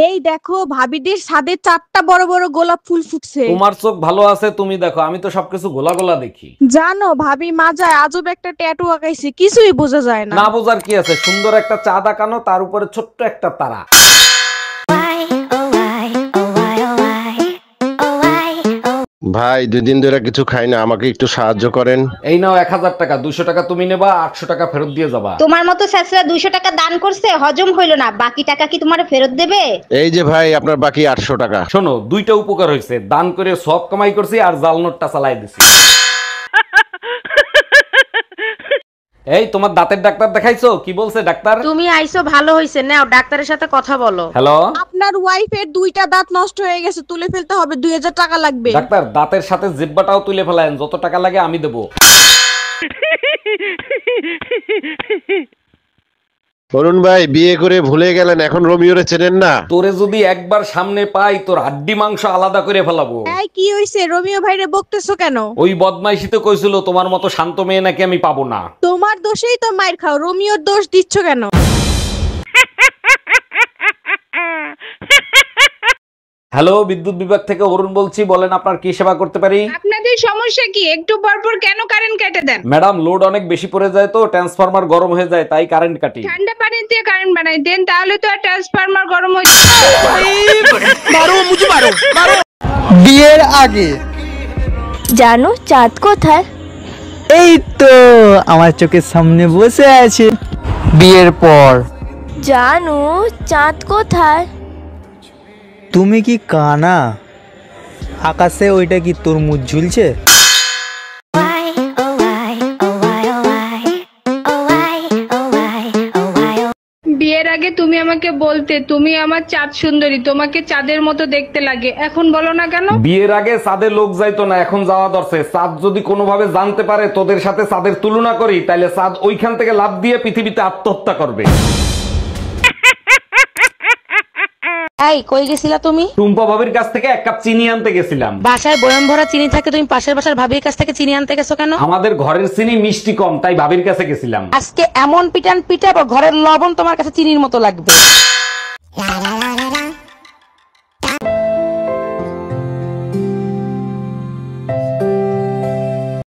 এই দেখো ভাবিদের ছাদে 4টা বড় বড় গোলাপ ফুল ফুটছে। তোমার চোখ ভালো আছে, তুমি দেখো, আমি তো সবকিছু গোলা গোলা দেখি। জানো ভাবি মাজায় আজব একটা ট্যাটু আঁকাইছে, কিছুই বোঝা যায় না। না বোঝার কি আছে, সুন্দর একটা চাঁদ আঁকানো, তার উপরে ছোট্ট একটা তারা। ভাই 2 দিন ধরে কিছু খাই না, আমাকে একটু সাহায্য করেন। এই নাও 1000 টাকা, 200 টাকা তুমি নেবা, 800 টাকা ফেরত দিয়ে যাবা। তোমার মতো স্যাসরা 200 টাকা দান করছে, হজম হইলো না, বাকি টাকা কি তোমার ফেরত দেবে? এই যে ভাই, আপনার বাকি 800 টাকা। শোনো, দুইটা উপকার হয়েছে, দান করে সব কামাই করছি আর জাল নোটটা চালাই দিছি। এই তোমার দাঁতের ডাক্তার দেখাইছো? কি বলছে ডাক্তার? তুমি আইছো ভালো হইছে, নাও ডাক্তারের সাথে কথা বলো। হ্যালো আপনার ওয়াইফের 2টা দাঁত নষ্ট হয়ে গেছে, তুলে ফেলতে হবে, 2000 টাকা লাগবে। ডাক্তার, দাঁতের সাথে জিব্বাটাও তুলে ফেলায়েন, যত টাকা লাগে আমি দেবো। অরুণ ভাই, বিয়ে করে ভুলে গেলেন, এখন রোমিওরে চেনেন না? তোরে যদি একবার সামনে পাই, তোর হাড্ডি মাংস আলাদা করে ফেলাবো। এই কি হইছে, রোমিও ভাইরে বকতেছো কেন? ওই বদমাইশিতে কইছিল তোমার মতো শান্ত মেয়ে নাকি আমি পাবো না। তোমার দোষেই তো মাইর খাও, রোমিওর দোষ দিচ্ছ কেন? হ্যালো, বিদ্যুৎ বিভাগ থেকে অরুণ বলছি, বলেন আপনার কি সেবা করতে পারি? আপনাদের সমস্যা কি? একটু পর পর কেন কারেন্ট কেটে দেন? ম্যাডাম, লোড অনেক বেশি পড়ে যায় তো ট্রান্সফরমার গরম হয়ে যায়, তাই কারেন্ট কাটি। ঠান্ডা পানি দিয়ে কারেন্ট বানাই দেন, তাহলে তো আর ট্রান্সফরমার গরম হয়ে বিয়ের আগে জানো চাঁদ কোথায়? এই তো আমার চোখের সামনে বসে আছে। বিয়ের পর জানো চাঁদ কোথায়? তুমি কি কানা? আকাশে ওইটা কি তরমুজ ঝুলছে? বিয়ের আগে তুমি আমাকে বলতে তুমি আমার চাঁদ সুন্দরী, তোমাকে চাঁদের মতো দেখতে লাগে, এখন বলো না কেন? বিয়ের আগে চাঁদে লোক যাইতো না, এখন যাওয়া দরছে। চাঁদ যদি কোনোভাবে জানতে পারে তোদের সাথে চাঁদের তুলনা করি, তাহলে চাঁদ ওইখান থেকে লাফ দিয়ে পৃথিবীতে আত্মহত্যা করবে। এই কই গেছিলা তুমি? টুম্পা ভাবির কাছ থেকে 1 কাপ চিনি আনতে গেছিলাম। বাসায় বয়ম ভরা চিনি থাকে, তুমি পাশের বাসার ভাবির কাছ থেকে চিনি আনতে গেছো কেন? আমাদের ঘরের চিনি মিষ্টি কম, তাই ভাবির কাছে গেছিলাম। আজকে এমন পিটান পিটাবো, ঘরের লবণ তোমার কাছে চিনির মতো লাগবে।